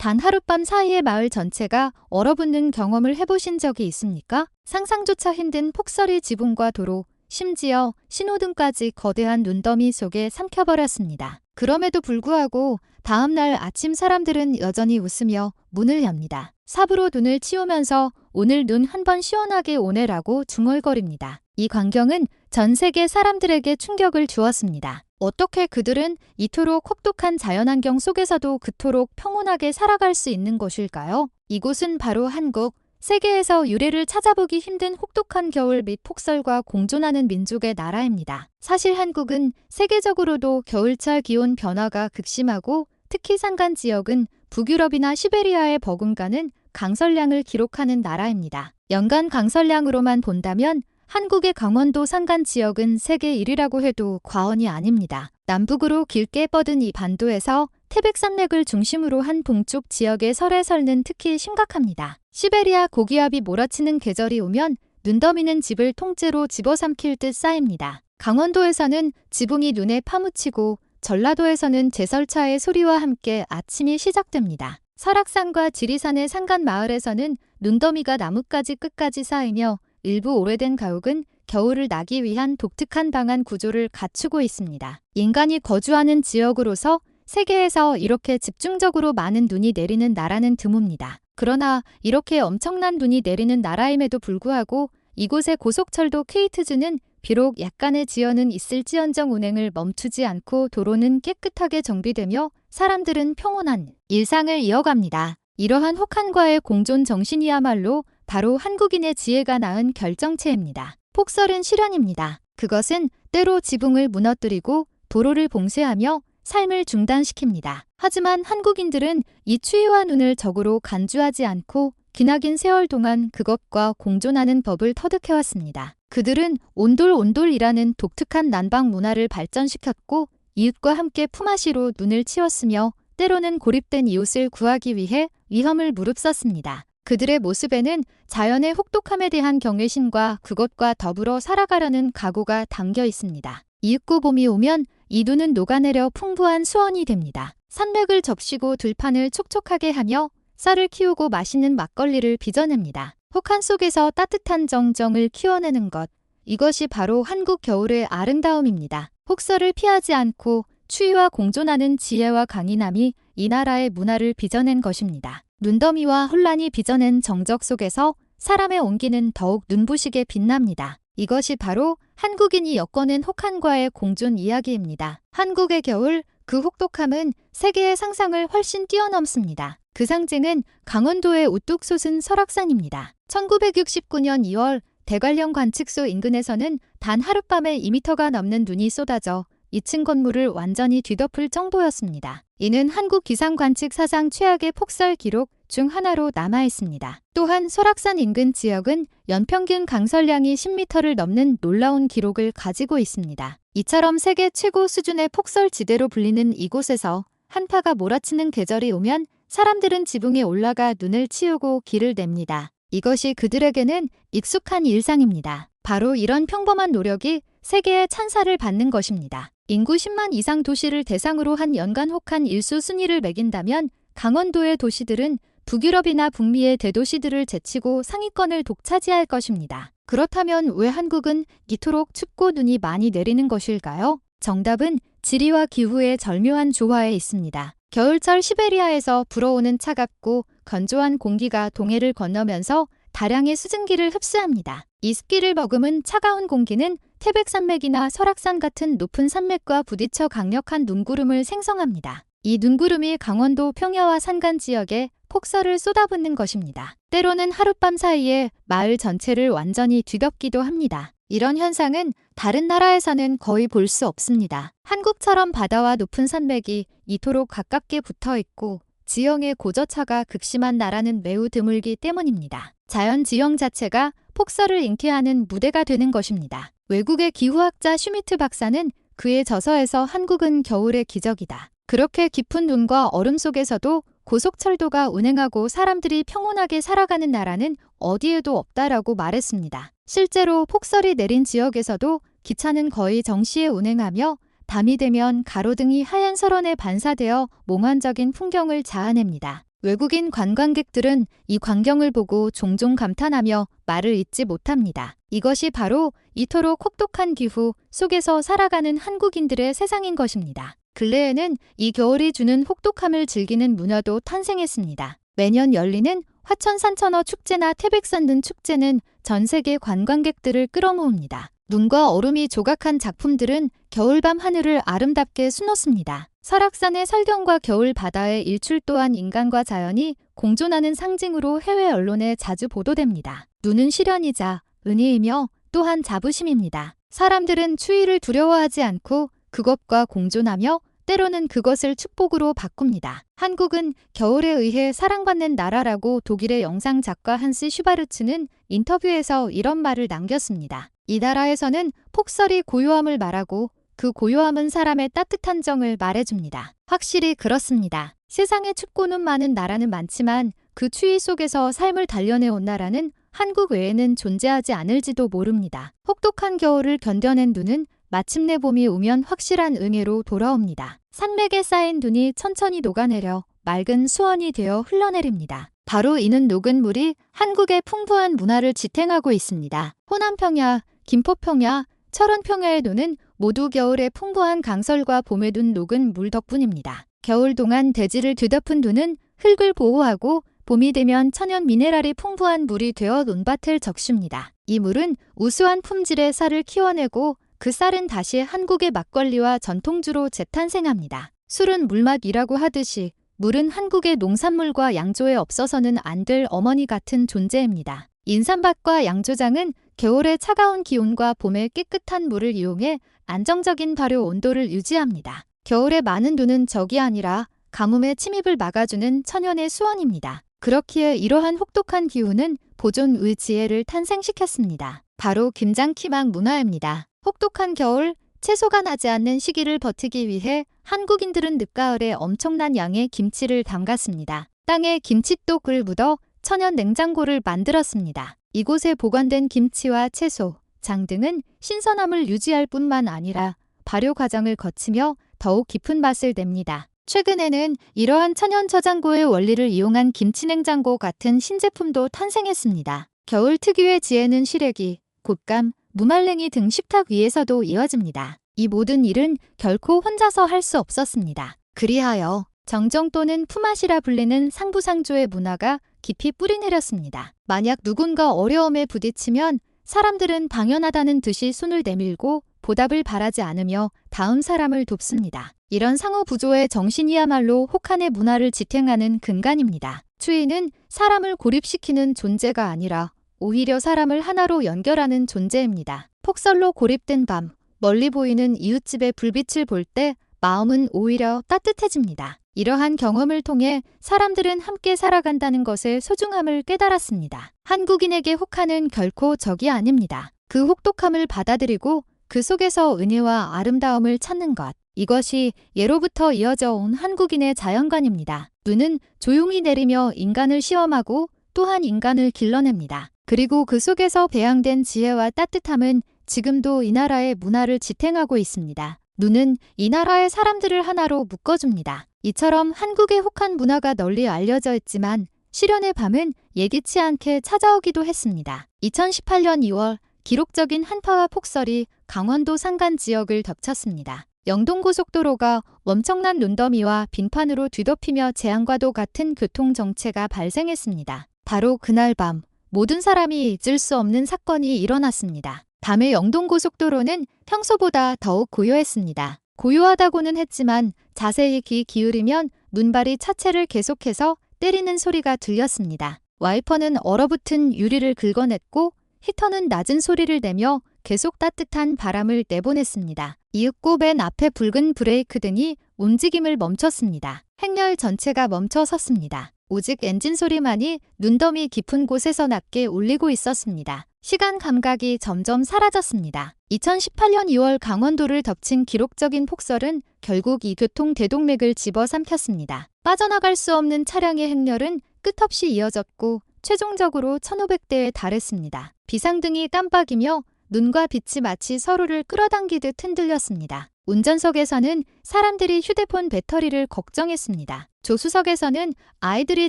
단 하룻밤 사이에 마을 전체가 얼어붙는 경험을 해보신 적이 있습니까? 상상조차 힘든 폭설이 지붕과 도로, 심지어 신호등까지 거대한 눈더미 속에 삼켜버렸습니다. 그럼에도 불구하고 다음날 아침 사람들은 여전히 웃으며 문을 엽니다. 삽으로 눈을 치우면서 오늘 눈 한 번 시원하게 오네라고 중얼거립니다. 이 광경은 전 세계 사람들에게 충격을 주었습니다. 어떻게 그들은 이토록 혹독한 자연환경 속에서도 그토록 평온하게 살아갈 수 있는 것일까요? 이곳은 바로 한국. 세계에서 유래를 찾아보기 힘든 혹독한 겨울 및 폭설과 공존하는 민족의 나라입니다. 사실 한국은 세계적으로도 겨울철 기온 변화가 극심하고 특히 산간 지역은 북유럽이나 시베리아에 버금가는 강설량을 기록하는 나라입니다. 연간 강설량으로만 본다면 한국의 강원도 산간 지역은 세계 1위라고 해도 과언이 아닙니다. 남북으로 길게 뻗은 이 반도에서 태백산맥을 중심으로 한 동쪽 지역의 설해설는 특히 심각합니다. 시베리아 고기압이 몰아치는 계절이 오면 눈더미는 집을 통째로 집어삼킬 듯 쌓입니다. 강원도에서는 지붕이 눈에 파묻히고 전라도에서는 제설차의 소리와 함께 아침이 시작됩니다. 설악산과 지리산의 산간 마을에서는 눈더미가 나뭇가지 끝까지 쌓이며 일부 오래된 가옥은 겨울을 나기 위한 독특한 방안 구조를 갖추고 있습니다. 인간이 거주하는 지역으로서 세계에서 이렇게 집중적으로 많은 눈이 내리는 나라는 드뭅니다. 그러나 이렇게 엄청난 눈이 내리는 나라임에도 불구하고 이곳의 고속철도 케이트주는 비록 약간의 지연은 있을지언정 운행을 멈추지 않고 도로는 깨끗하게 정비되며 사람들은 평온한 일상을 이어갑니다. 이러한 혹한과의 공존 정신이야말로 바로 한국인의 지혜가 낳은 결정체입니다. 폭설은 실현입니다. 그것은 때로 지붕을 무너뜨리고 도로를 봉쇄하며 삶을 중단시킵니다. 하지만 한국인들은 이 추위와 눈을 적으로 간주하지 않고 기나긴 세월 동안 그것과 공존하는 법을 터득해왔습니다. 그들은 온돌온돌이라는 독특한 난방 문화를 발전시켰고 이웃과 함께 품앗이로 눈을 치웠으며 때로는 고립된 이웃을 구하기 위해 위험을 무릅썼습니다. 그들의 모습에는 자연의 혹독함에 대한 경외심과 그것과 더불어 살아가려는 각오가 담겨 있습니다. 이윽고 봄이 오면 이 눈은 녹아내려 풍부한 수원이 됩니다. 산맥을 적시고 들판을 촉촉하게 하며 쌀을 키우고 맛있는 막걸리를 빚어냅니다. 혹한 속에서 따뜻한 정정을 키워내는 것, 이것이 바로 한국 겨울의 아름다움입니다. 폭설을 피하지 않고 추위와 공존하는 지혜와 강인함이 이 나라의 문화를 빚어낸 것입니다. 눈더미와 혼란이 빚어낸 정적 속에서 사람의 온기는 더욱 눈부시게 빛납니다. 이것이 바로 한국인이 엮어낸 혹한과의 공존 이야기입니다. 한국의 겨울, 그 혹독함은 세계의 상상을 훨씬 뛰어넘습니다. 그 상징은 강원도의 우뚝 솟은 설악산입니다. 1969년 2월 대관령 관측소 인근에서는 단 하룻밤에 2m가 넘는 눈이 쏟아져 2층 건물을 완전히 뒤덮을 정도였습니다. 이는 한국 기상관측 사상 최악의 폭설 기록 중 하나로 남아있습니다. 또한 설악산 인근 지역은 연평균 강설량이 10m를 넘는 놀라운 기록을 가지고 있습니다. 이처럼 세계 최고 수준의 폭설지대로 불리는 이곳에서 한파가 몰아치는 계절이 오면 사람들은 지붕에 올라가 눈을 치우고 길을 냅니다. 이것이 그들에게는 익숙한 일상입니다. 바로 이런 평범한 노력이 세계의 찬사를 받는 것입니다. 인구 10만 이상 도시를 대상으로 한 연간 혹한 일수 순위를 매긴다면 강원도의 도시들은 북유럽이나 북미의 대도시들을 제치고 상위권을 독차지할 것입니다. 그렇다면 왜 한국은 이토록 춥고 눈이 많이 내리는 것일까요? 정답은 지리와 기후의 절묘한 조화에 있습니다. 겨울철 시베리아에서 불어오는 차갑고 건조한 공기가 동해를 건너면서 다량의 수증기를 흡수합니다. 이 습기를 머금은 차가운 공기는 태백산맥이나 설악산 같은 높은 산맥과 부딪혀 강력한 눈구름을 생성합니다. 이 눈구름이 강원도 평야와 산간 지역에 폭설을 쏟아붓는 것입니다. 때로는 하룻밤 사이에 마을 전체를 완전히 뒤덮기도 합니다. 이런 현상은 다른 나라에서는 거의 볼 수 없습니다. 한국처럼 바다와 높은 산맥이 이토록 가깝게 붙어 있고 지형의 고저차가 극심한 나라는 매우 드물기 때문입니다. 자연 지형 자체가 폭설을 잉태하는 무대가 되는 것입니다. 외국의 기후학자 슈미트 박사는 그의 저서에서 한국은 겨울의 기적이다. 그렇게 깊은 눈과 얼음 속에서도 고속철도가 운행하고 사람들이 평온하게 살아가는 나라는 어디에도 없다라고 말했습니다. 실제로 폭설이 내린 지역에서도 기차는 거의 정시에 운행하며 밤이 되면 가로등이 하얀 설원에 반사되어 몽환적인 풍경을 자아냅니다. 외국인 관광객들은 이 광경을 보고 종종 감탄하며 말을 잇지 못합니다. 이것이 바로 이토록 혹독한 기후 속에서 살아가는 한국인들의 세상인 것입니다. 근래에는 이 겨울이 주는 혹독함을 즐기는 문화도 탄생했습니다. 매년 열리는 화천산천어 축제나 태백산 등 축제는 전 세계 관광객들을 끌어모읍니다. 눈과 얼음이 조각한 작품들은 겨울밤 하늘을 아름답게 수놓습니다. 설악산의 설경과 겨울 바다의 일출 또한 인간과 자연이 공존하는 상징으로 해외 언론에 자주 보도됩니다. 눈은 시련이자 은혜이며 또한 자부심입니다. 사람들은 추위를 두려워하지 않고 그것과 공존하며 때로는 그것을 축복으로 바꿉니다. 한국은 겨울에 의해 사랑받는 나라라고 독일의 영상 작가 한스 슈바르츠는 인터뷰에서 이런 말을 남겼습니다. 이 나라에서는 폭설이 고요함을 말하고 그 고요함은 사람의 따뜻한 정을 말해줍니다. 확실히 그렇습니다. 세상에 춥고는 많은 나라는 많지만 그 추위 속에서 삶을 단련해온 나라는 한국 외에는 존재하지 않을지도 모릅니다. 혹독한 겨울을 견뎌낸 눈은 마침내 봄이 오면 확실한 응애로 돌아옵니다. 산맥에 쌓인 눈이 천천히 녹아내려 맑은 수원이 되어 흘러내립니다. 바로 이는 녹은 물이 한국의 풍부한 문화를 지탱하고 있습니다. 호남평야, 김포평야, 철원평야의 눈은 모두 겨울의 풍부한 강설과 봄에 둔 녹은 물 덕분입니다. 겨울 동안 대지를 뒤덮은 눈은 흙을 보호하고 봄이 되면 천연 미네랄이 풍부한 물이 되어 논밭을 적십니다. 이 물은 우수한 품질의 쌀을 키워내고 그 쌀은 다시 한국의 막걸리와 전통주로 재탄생합니다. 술은 물맛이라고 하듯이 물은 한국의 농산물과 양조에 없어서는 안 될 어머니 같은 존재입니다. 인삼밭과 양조장은 겨울의 차가운 기온과 봄의 깨끗한 물을 이용해 안정적인 발효 온도를 유지합니다. 겨울에 많은 눈은 적이 아니라 가뭄의 침입을 막아주는 천연의 수원입니다. 그렇기에 이러한 혹독한 기후는 보존의 지혜를 탄생시켰습니다. 바로 김장키망 문화입니다. 혹독한 겨울, 채소가 나지 않는 시기를 버티기 위해 한국인들은 늦가을에 엄청난 양의 김치를 담갔습니다. 땅에 김칫독을 묻어 천연 냉장고를 만들었습니다. 이곳에 보관된 김치와 채소, 장 등은 신선함을 유지할 뿐만 아니라 발효 과정을 거치며 더욱 깊은 맛을 냅니다. 최근에는 이러한 천연 저장고의 원리를 이용한 김치냉장고 같은 신제품도 탄생했습니다. 겨울 특유의 지혜는 시래기, 곶감, 무말랭이 등 식탁 위에서도 이어집니다. 이 모든 일은 결코 혼자서 할 수 없었습니다. 그리하여 정정 또는 품앗이라 불리는 상부상조의 문화가 깊이 뿌리내렸습니다. 만약 누군가 어려움에 부딪히면 사람들은 당연하다는 듯이 손을 내밀고 보답을 바라지 않으며 다음 사람을 돕습니다. 이런 상호부조의 정신이야말로 혹한의 문화를 지탱하는 근간입니다. 추위는 사람을 고립시키는 존재가 아니라 오히려 사람을 하나로 연결하는 존재입니다. 폭설로 고립된 밤, 멀리 보이는 이웃집의 불빛을 볼 때 마음은 오히려 따뜻해집니다. 이러한 경험을 통해 사람들은 함께 살아간다는 것의 소중함을 깨달았습니다. 한국인에게 혹한은 결코 적이 아닙니다. 그 혹독함을 받아들이고 그 속에서 은혜와 아름다움을 찾는 것. 이것이 예로부터 이어져 온 한국인의 자연관입니다. 눈은 조용히 내리며 인간을 시험하고 또한 인간을 길러냅니다. 그리고 그 속에서 배양된 지혜와 따뜻함은 지금도 이 나라의 문화를 지탱하고 있습니다. 눈은 이 나라의 사람들을 하나로 묶어줍니다. 이처럼 한국의 혹한 문화가 널리 알려져 있지만 시련의 밤은 예기치 않게 찾아오기도 했습니다. 2018년 2월 기록적인 한파와 폭설이 강원도 산간 지역을 덮쳤습니다. 영동고속도로가 엄청난 눈더미와 빙판으로 뒤덮이며 재앙과도 같은 교통정체가 발생했습니다. 바로 그날 밤 모든 사람이 잊을 수 없는 사건이 일어났습니다. 밤의 영동고속도로는 평소보다 더욱 고요했습니다. 고요하다고는 했지만 자세히 귀 기울이면 눈발이 차체를 계속해서 때리는 소리가 들렸습니다. 와이퍼는 얼어붙은 유리를 긁어냈고 히터는 낮은 소리를 내며 계속 따뜻한 바람을 내보냈습니다. 이윽고 맨 앞에 붉은 브레이크 등이 움직임을 멈췄습니다. 행렬 전체가 멈춰 섰습니다. 오직 엔진 소리만이 눈더미 깊은 곳에서 낮게 울리고 있었습니다. 시간 감각이 점점 사라졌습니다. 2018년 2월 강원도를 덮친 기록적인 폭설은 결국 이 교통 대동맥을 집어삼켰습니다. 빠져나갈 수 없는 차량의 행렬은 끝없이 이어졌고 최종적으로 1,500대에 달했습니다. 비상등이 깜빡이며 눈과 빛이 마치 서로를 끌어당기듯 흔들렸습니다. 운전석에서는 사람들이 휴대폰 배터리를 걱정했습니다. 조수석에서는 아이들이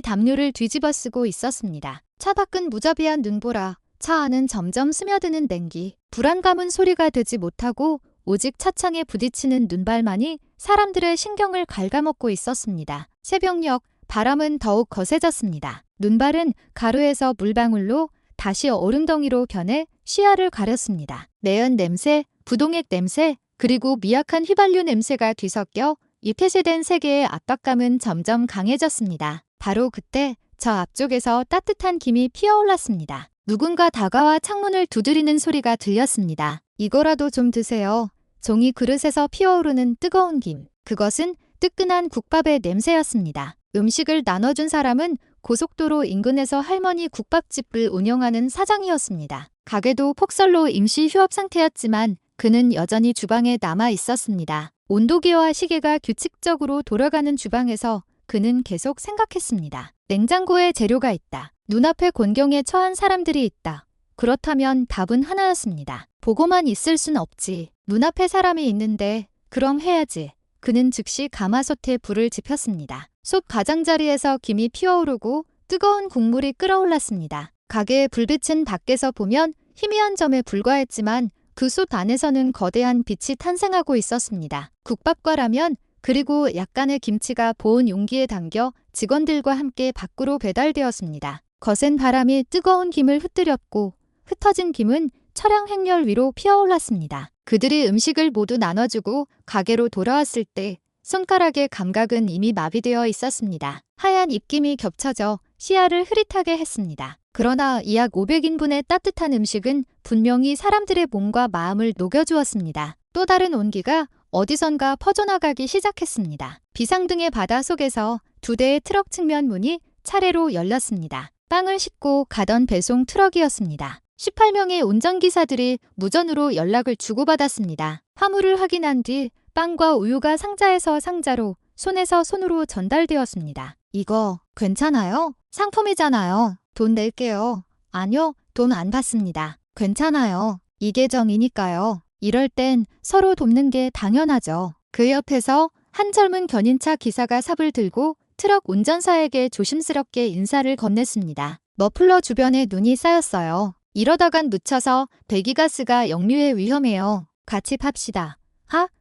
담요를 뒤집어 쓰고 있었습니다. 차 밖은 무자비한 눈보라, 차 안은 점점 스며드는 냉기, 불안감은 소리가 되지 못하고 오직 차창에 부딪히는 눈발만이 사람들의 신경을 갉아먹고 있었습니다. 새벽녘, 바람은 더욱 거세졌습니다. 눈발은 가루에서 물방울로 다시 얼음덩이로 변해 시야를 가렸습니다. 매연 냄새, 부동액 냄새, 그리고 미약한 휘발유 냄새가 뒤섞여 잇태세된 세계의 압박감은 점점 강해졌습니다. 바로 그때 저 앞쪽에서 따뜻한 김이 피어올랐습니다. 누군가 다가와 창문을 두드리는 소리가 들렸습니다. 이거라도 좀 드세요. 종이 그릇에서 피어오르는 뜨거운 김. 그것은 뜨끈한 국밥의 냄새였습니다. 음식을 나눠준 사람은 고속도로 인근에서 할머니 국밥집을 운영하는 사장이었습니다. 가게도 폭설로 임시 휴업 상태였지만 그는 여전히 주방에 남아 있었습니다. 온도계와 시계가 규칙적으로 돌아가는 주방에서 그는 계속 생각했습니다. 냉장고에 재료가 있다. 눈앞에 곤경에 처한 사람들이 있다. 그렇다면 답은 하나였습니다. 보고만 있을 순 없지. 눈앞에 사람이 있는데 그럼 해야지. 그는 즉시 가마솥에 불을 지폈습니다. 솥 가장자리에서 김이 피어오르고 뜨거운 국물이 끓어올랐습니다. 가게의 불빛은 밖에서 보면 희미한 점에 불과했지만 그 솥 안에서는 거대한 빛이 탄생하고 있었습니다. 국밥과 라면 그리고 약간의 김치가 보온 용기에 담겨 직원들과 함께 밖으로 배달되었습니다. 거센 바람이 뜨거운 김을 흩뜨렸고 흩어진 김은 차량 행렬 위로 피어올랐습니다. 그들이 음식을 모두 나눠주고 가게로 돌아왔을 때 손가락의 감각은 이미 마비되어 있었습니다. 하얀 입김이 겹쳐져 시야를 흐릿하게 했습니다. 그러나 이 약 500인분의 따뜻한 음식은 분명히 사람들의 몸과 마음을 녹여주었습니다. 또 다른 온기가 어디선가 퍼져나가기 시작했습니다. 비상등의 바다 속에서 2대의 트럭 측면 문이 차례로 열렸습니다. 빵을 싣고 가던 배송 트럭이었습니다. 18명의 운전기사들이 무전으로 연락을 주고받았습니다. 화물을 확인한 뒤 빵과 우유가 상자에서 상자로, 손에서 손으로 전달되었습니다. 이거 괜찮아요? 상품이잖아요. 돈 낼게요. 아니요, 돈 안 받습니다. 괜찮아요. 이게 정이니까요. 이럴 땐 서로 돕는 게 당연하죠. 그 옆에서 한 젊은 견인차 기사가 삽을 들고 트럭 운전사에게 조심스럽게 인사를 건넸습니다. 머플러 주변에 눈이 쌓였어요. 이러다간 묻혀서 배기가스가 역류에 위험해요. 같이 팝시다.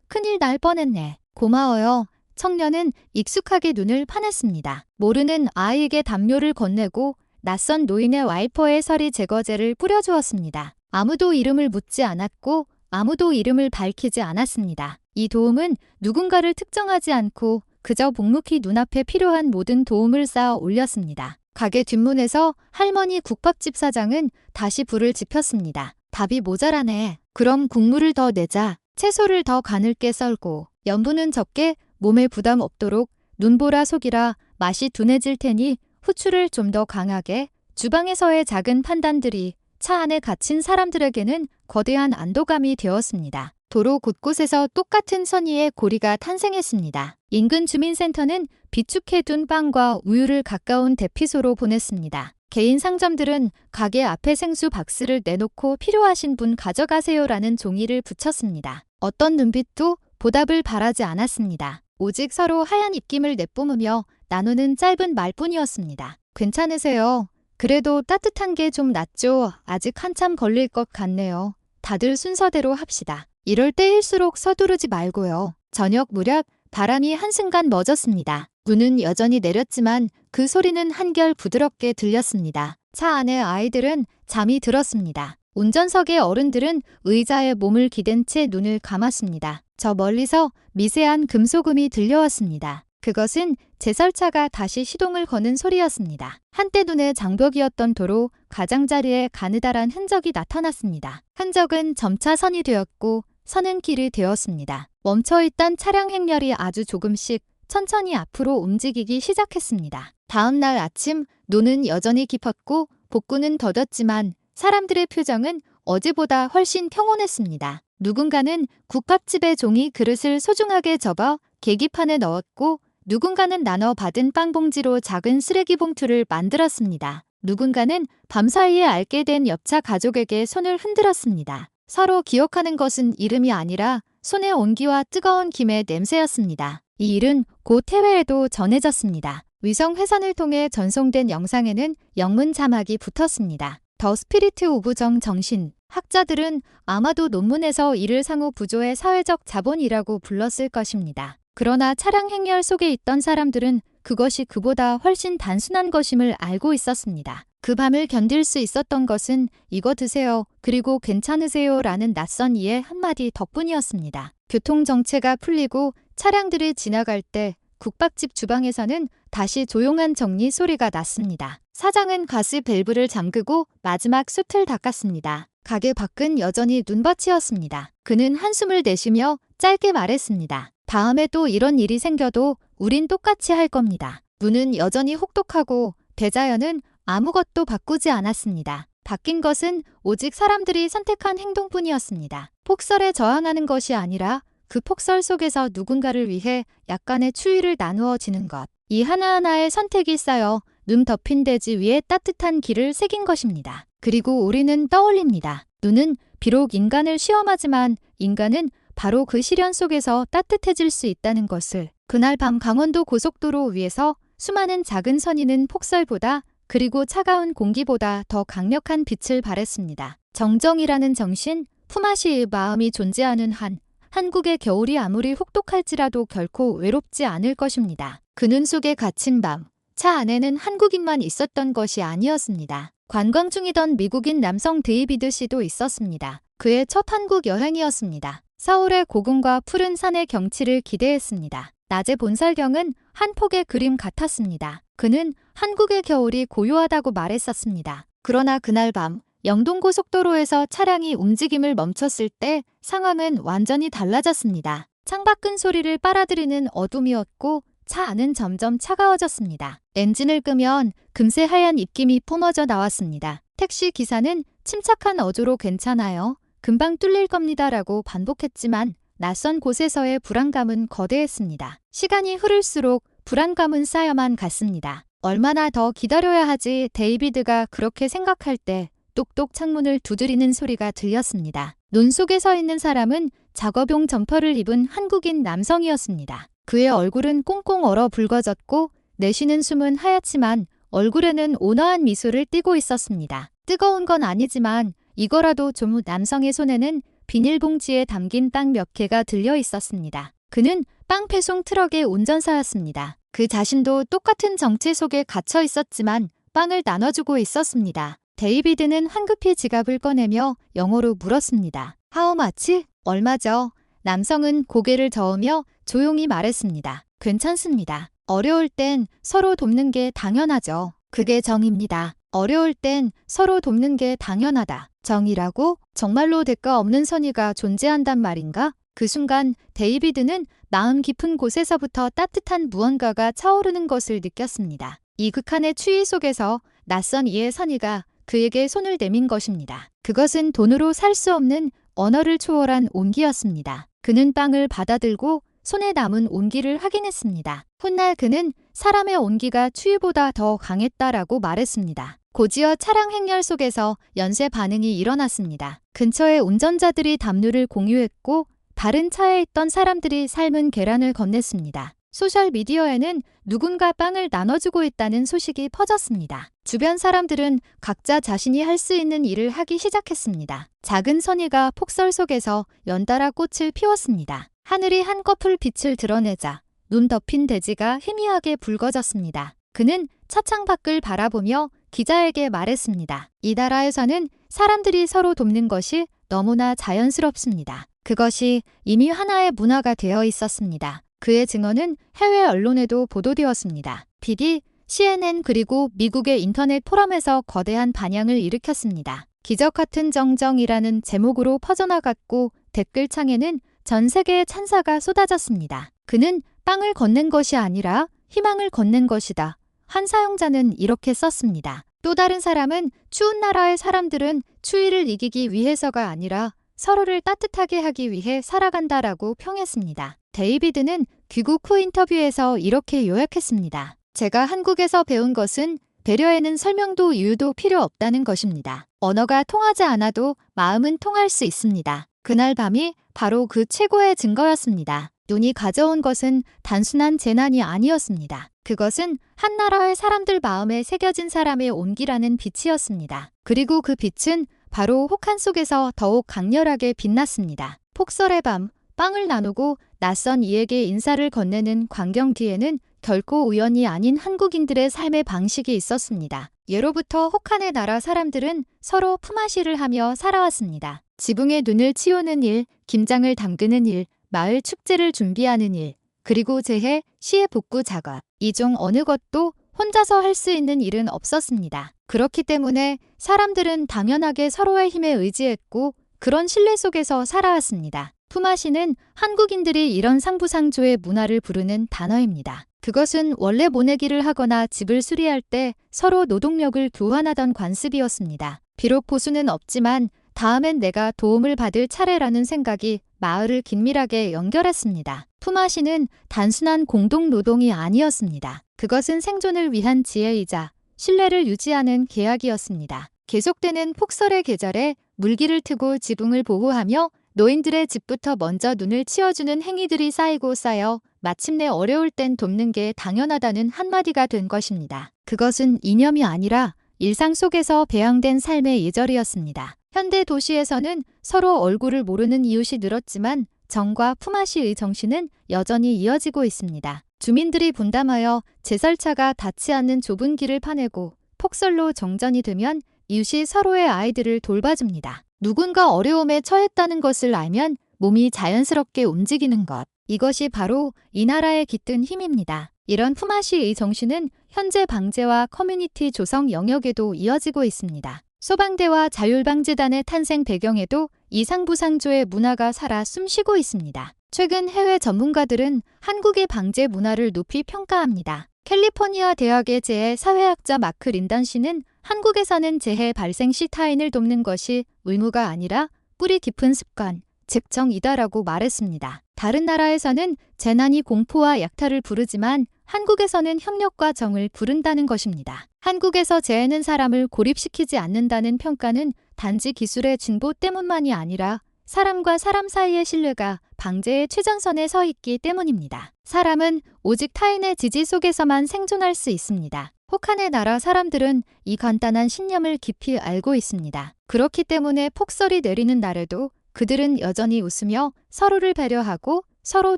큰일 날 뻔했네. 고마워요. 청년은 익숙하게 눈을 파냈습니다. 모르는 아이에게 담요를 건네고 낯선 노인의 와이퍼에 서리 제거제를 뿌려주었습니다. 아무도 이름을 묻지 않았고 아무도 이름을 밝히지 않았습니다. 이 도움은 누군가를 특정하지 않고 그저 묵묵히 눈앞에 필요한 모든 도움을 쌓아 올렸습니다. 가게 뒷문에서 할머니 국밥집 사장은 다시 불을 지폈습니다. 밥이 모자라네. 그럼 국물을 더 내자. 채소를 더 가늘게 썰고 염분은 적게 몸에 부담 없도록 눈보라 속이라 맛이 둔해질 테니 후추를 좀 더 강하게. 주방에서의 작은 판단들이 차 안에 갇힌 사람들에게는 거대한 안도감이 되었습니다. 도로 곳곳에서 똑같은 선의의 고리가 탄생했습니다. 인근 주민센터는 비축해둔 빵과 우유를 가까운 대피소로 보냈습니다. 개인 상점들은 가게 앞에 생수 박스를 내놓고 필요하신 분 가져가세요라는 종이를 붙였습니다. 어떤 눈빛도 보답을 바라지 않았습니다. 오직 서로 하얀 입김을 내뿜으며 나누는 짧은 말뿐이었습니다. 괜찮으세요? 그래도 따뜻한 게 좀 낫죠. 아직 한참 걸릴 것 같네요. 다들 순서대로 합시다. 이럴 때일수록 서두르지 말고요. 저녁 무렵 바람이 한순간 멎었습니다. 눈은 여전히 내렸지만 그 소리는 한결 부드럽게 들렸습니다. 차 안의 아이들은 잠이 들었습니다. 운전석의 어른들은 의자에 몸을 기댄 채 눈을 감았습니다. 저 멀리서 미세한 금소금이 들려왔습니다. 그것은 제설차가 다시 시동을 거는 소리였습니다. 한때 눈의 장벽이었던 도로 가장자리에 가느다란 흔적이 나타났습니다. 흔적은 점차 선이 되었고 서는 길이 되었습니다. 멈춰있던 차량 행렬이 아주 조금씩 천천히 앞으로 움직이기 시작했습니다. 다음 날 아침 눈은 여전히 깊었고 복구는 더뎠지만 사람들의 표정은 어제보다 훨씬 평온했습니다. 누군가는 국밥집의 종이 그릇을 소중하게 접어 계기판에 넣었고 누군가는 나눠 받은 빵봉지로 작은 쓰레기 봉투를 만들었습니다. 누군가는 밤사이에 알게 된 옆차 가족에게 손을 흔들었습니다. 서로 기억하는 것은 이름이 아니라 손의 온기와 뜨거운 김의 냄새였습니다. 이 일은 곧 해외에도 전해졌습니다. 위성 회선을 통해 전송된 영상에는 영문 자막이 붙었습니다. 더 스피리트 오브 정신. 학자들은 아마도 논문에서 이를 상호 부조의 사회적 자본이라고 불렀을 것입니다. 그러나 차량 행렬 속에 있던 사람들은 그것이 그보다 훨씬 단순한 것임을 알고 있었습니다. 그 밤을 견딜 수 있었던 것은 이거 드세요. 그리고 괜찮으세요. 라는 낯선 이의 한마디 덕분이었습니다. 교통정체가 풀리고 차량들이 지나갈 때 국밥집 주방에서는 다시 조용한 정리 소리가 났습니다. 사장은 가스 밸브를 잠그고 마지막 숯을 닦았습니다. 가게 밖은 여전히 눈밭이었습니다. 그는 한숨을 내쉬며 짧게 말했습니다. 다음에 또 이런 일이 생겨도 우린 똑같이 할 겁니다. 문은 여전히 혹독하고 배자연은 아무것도 바꾸지 않았습니다. 바뀐 것은 오직 사람들이 선택한 행동뿐이었습니다. 폭설에 저항하는 것이 아니라 그 폭설 속에서 누군가를 위해 약간의 추위를 나누어 지는 것. 이 하나하나의 선택이 쌓여 눈 덮인 대지 위에 따뜻한 길을 새긴 것입니다. 그리고 우리는 떠올립니다. 눈은 비록 인간을 시험하지만 인간은 바로 그 시련 속에서 따뜻해질 수 있다는 것을. 그날 밤 강원도 고속도로 위에서 수많은 작은 선인은 폭설보다 그리고 차가운 공기보다 더 강력한 빛을 발했습니다. 정정이라는 정신, 품앗이의 마음이 존재하는 한 한국의 겨울이 아무리 혹독할지라도 결코 외롭지 않을 것입니다. 그 눈 속에 갇힌 밤, 차 안에는 한국인만 있었던 것이 아니었습니다. 관광 중이던 미국인 남성 데이비드 씨도 있었습니다. 그의 첫 한국 여행이었습니다. 서울의 고궁과 푸른 산의 경치를 기대했습니다. 낮의 본설경은 한 폭의 그림 같았습니다. 그는 한국의 겨울이 고요하다고 말했었습니다. 그러나 그날 밤 영동고속도로에서 차량이 움직임을 멈췄을 때 상황은 완전히 달라졌습니다. 창밖은 소리를 빨아들이는 어둠이었고 차 안은 점점 차가워졌습니다. 엔진을 끄면 금세 하얀 입김이 뿜어져 나왔습니다. 택시 기사는 침착한 어조로 괜찮아요. 금방 뚫릴 겁니다라고 반복했지만 낯선 곳에서의 불안감은 거대했습니다. 시간이 흐를수록 불안감은 쌓여만 갔습니다. 얼마나 더 기다려야 하지. 데이비드가 그렇게 생각할 때 똑똑 창문을 두드리는 소리가 들렸습니다. 눈 속에 서 있는 사람은 작업용 점퍼를 입은 한국인 남성이었습니다. 그의 얼굴은 꽁꽁 얼어 붉어졌고 내쉬는 숨은 하얗지만 얼굴에는 온화한 미소를 띠고 있었습니다. 뜨거운 건 아니지만 이거라도 좀. 남성의 손에는 비닐봉지에 담긴 빵 몇 개가 들려 있었습니다. 그는 빵 배송 트럭의 운전사였습니다. 그 자신도 똑같은 정체 속에 갇혀 있었지만 빵을 나눠주고 있었습니다. 데이비드는 황급히 지갑을 꺼내며 영어로 물었습니다. How much? 얼마죠? 남성은 고개를 저으며 조용히 말했습니다. 괜찮습니다. 어려울 땐 서로 돕는 게 당연하죠. 그게 정입니다. 어려울 땐 서로 돕는 게 당연하다. 정이라고? 정말로 대가 없는 선의가 존재한단 말인가? 그 순간 데이비드는 마음 깊은 곳에서부터 따뜻한 무언가가 차오르는 것을 느꼈습니다. 이 극한의 추위 속에서 낯선 이의 선의가 그에게 손을 내민 것입니다. 그것은 돈으로 살 수 없는 언어를 초월한 온기였습니다. 그는 빵을 받아들고 손에 남은 온기를 확인했습니다. 훗날 그는 사람의 온기가 추위보다 더 강했다라고 말했습니다. 곧이어 차량 행렬 속에서 연쇄 반응이 일어났습니다. 근처의 운전자들이 담요를 공유했고 다른 차에 있던 사람들이 삶은 계란을 건넸습니다. 소셜미디어에는 누군가 빵을 나눠주고 있다는 소식이 퍼졌습니다. 주변 사람들은 각자 자신이 할 수 있는 일을 하기 시작했습니다. 작은 선의가 폭설 속에서 연달아 꽃을 피웠습니다. 하늘이 한꺼풀 빛을 드러내자 눈 덮인 대지가 희미하게 붉어졌습니다. 그는 차창 밖을 바라보며 기자에게 말했습니다. 이 나라에서는 사람들이 서로 돕는 것이 너무나 자연스럽습니다. 그것이 이미 하나의 문화가 되어 있었습니다. 그의 증언은 해외 언론에도 보도되었습니다. PD, CNN 그리고 미국의 인터넷 포럼에서 거대한 반향을 일으켰습니다. 기적 같은 정정이라는 제목으로 퍼져나갔고 댓글창에는 전 세계의 찬사가 쏟아졌습니다. 그는 빵을 건넨 것이 아니라 희망을 건넨 것이다. 한 사용자는 이렇게 썼습니다. 또 다른 사람은 추운 나라의 사람들은 추위를 이기기 위해서가 아니라 서로를 따뜻하게 하기 위해 살아간다라고 평했습니다. 데이비드는 귀국 후 인터뷰에서 이렇게 요약했습니다. 제가 한국에서 배운 것은 배려에는 설명도 이유도 필요 없다는 것입니다. 언어가 통하지 않아도 마음은 통할 수 있습니다. 그날 밤이 바로 그 최고의 증거였습니다. 눈이 가져온 것은 단순한 재난이 아니었습니다. 그것은 한 나라의 사람들 마음에 새겨진 사람의 온기라는 빛이었습니다. 그리고 그 빛은 바로 혹한 속에서 더욱 강렬하게 빛났습니다. 폭설의 밤, 빵을 나누고 낯선 이에게 인사를 건네는 광경 뒤에는 결코 우연이 아닌 한국인들의 삶의 방식이 있었습니다. 예로부터 혹한의 나라 사람들은 서로 품앗이를 하며 살아왔습니다. 지붕에 눈을 치우는 일, 김장을 담그는 일, 마을 축제를 준비하는 일, 그리고 재해, 시의 복구 작업. 이 중 어느 것도 혼자서 할 수 있는 일은 없었습니다. 그렇기 때문에 사람들은 당연하게 서로의 힘에 의지했고 그런 신뢰 속에서 살아왔습니다. 품앗이는 한국인들이 이런 상부상조의 문화를 부르는 단어입니다. 그것은 원래 모내기를 하거나 집을 수리할 때 서로 노동력을 교환하던 관습이었습니다. 비록 보수는 없지만 다음엔 내가 도움을 받을 차례라는 생각이 마을을 긴밀하게 연결했습니다. 품앗이는 단순한 공동노동이 아니었습니다. 그것은 생존을 위한 지혜이자 신뢰를 유지하는 계약이었습니다. 계속되는 폭설의 계절에 물기를 트고 지붕을 보호하며 노인들의 집부터 먼저 눈을 치워주는 행위들이 쌓이고 쌓여 마침내 어려울 땐 돕는 게 당연하다는 한마디가 된 것입니다. 그것은 이념이 아니라 일상 속에서 배양된 삶의 예절이었습니다. 현대 도시에서는 서로 얼굴을 모르는 이웃이 늘었지만 정과 품앗이의 정신은 여전히 이어지고 있습니다. 주민들이 분담하여 제설차가 닿지 않는 좁은 길을 파내고 폭설로 정전이 되면 이웃이 서로의 아이들을 돌봐줍니다. 누군가 어려움에 처했다는 것을 알면 몸이 자연스럽게 움직이는 것. 이것이 바로 이 나라의 깃든 힘입니다. 이런 품앗이의 정신은 현재 방제와 커뮤니티 조성 영역에도 이어지고 있습니다. 소방대와 자율방재단의 탄생 배경에도 이 상부상조의 문화가 살아 숨쉬고 있습니다. 최근 해외 전문가들은 한국의 방제 문화를 높이 평가합니다. 캘리포니아 대학의 재해 사회학자 마크 린던 씨는 한국에서는 재해 발생 시 타인을 돕는 것이 의무가 아니라 뿌리 깊은 습관, 즉 정이다라고 말했습니다. 다른 나라에서는 재난이 공포와 약탈을 부르지만 한국에서는 협력과 정을 부른다는 것입니다. 한국에서 재해는 사람을 고립시키지 않는다는 평가는 단지 기술의 진보 때문만이 아니라 사람과 사람 사이의 신뢰가 방제의 최전선에 서 있기 때문입니다. 사람은 오직 타인의 지지 속에서만 생존할 수 있습니다. 혹한의 나라 사람들은 이 간단한 신념을 깊이 알고 있습니다. 그렇기 때문에 폭설이 내리는 날에도 그들은 여전히 웃으며 서로를 배려하고 서로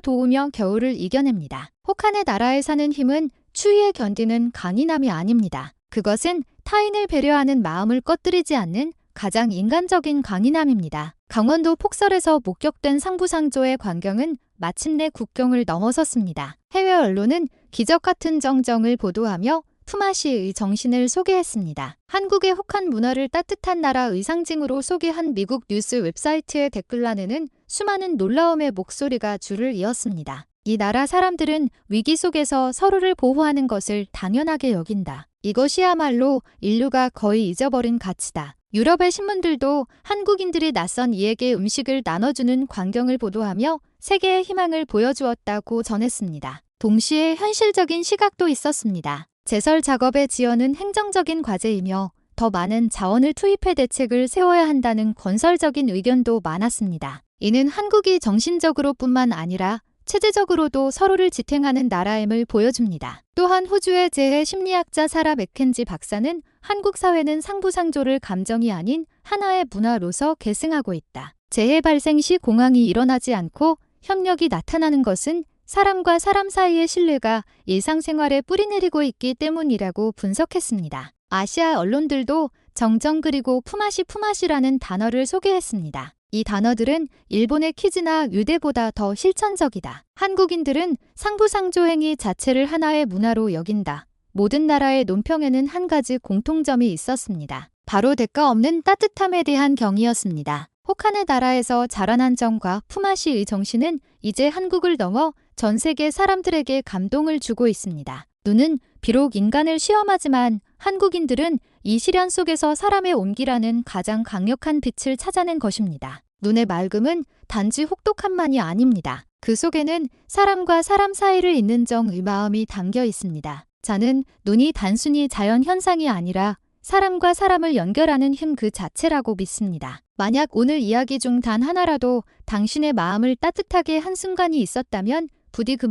도우며 겨울을 이겨냅니다. 혹한의 나라에 사는 힘은 추위에 견디는 강인함이 아닙니다. 그것은 타인을 배려하는 마음을 꺼뜨리지 않는 가장 인간적인 강인함입니다. 강원도 폭설에서 목격된 상부상조의 광경은 마침내 국경을 넘어섰습니다. 해외 언론은 기적 같은 정정을 보도하며 품앗이의 정신을 소개했습니다. 한국의 혹한 문화를 따뜻한 나라의 상징으로 소개한 미국 뉴스 웹사이트의 댓글란에는 수많은 놀라움의 목소리가 줄을 이었습니다. 이 나라 사람들은 위기 속에서 서로를 보호하는 것을 당연하게 여긴다. 이것이야말로 인류가 거의 잊어버린 가치다. 유럽의 신문들도 한국인들이 낯선 이에게 음식을 나눠주는 광경을 보도하며 세계의 희망을 보여주었다고 전했습니다. 동시에 현실적인 시각도 있었습니다. 제설 작업의 지연은 행정적인 과제이며 더 많은 자원을 투입해 대책을 세워야 한다는 건설적인 의견도 많았습니다. 이는 한국이 정신적으로 뿐만 아니라 체제적으로도 서로를 지탱하는 나라임을 보여줍니다. 또한 호주의 재해 심리학자 사라 맥켄지 박사는 한국 사회는 상부상조를 감정이 아닌 하나의 문화로서 계승하고 있다. 재해 발생 시 공황이 일어나지 않고 협력이 나타나는 것은 사람과 사람 사이의 신뢰가 일상생활에 뿌리내리고 있기 때문이라고 분석했습니다. 아시아 언론들도 정정 그리고 품앗이라는 단어를 소개했습니다. 이 단어들은 일본의 퀴즈나 유대보다 더 실천적이다. 한국인들은 상부상조 행위 자체를 하나의 문화로 여긴다. 모든 나라의 논평에는 한 가지 공통점이 있었습니다. 바로 대가 없는 따뜻함에 대한 경의였습니다. 혹한의 나라에서 자라난 정과 품앗이의 정신은 이제 한국을 넘어 전 세계 사람들에게 감동을 주고 있습니다. 눈은 비록 인간을 시험하지만 한국인들은 이 시련 속에서 사람의 온기라는 가장 강력한 빛을 찾아낸 것입니다. 눈의 맑음은 단지 혹독함만이 아닙니다. 그 속에는 사람과 사람 사이를 잇는 정의 마음이 담겨 있습니다. 자는 눈이 단순히 자연 현상이 아니라 사람과 사람을 연결하는 힘 그 자체라고 믿습니다. 만약 오늘 이야기 중 단 하나라도 당신의 마음을 따뜻하게 한 순간이 있었다면 부디 그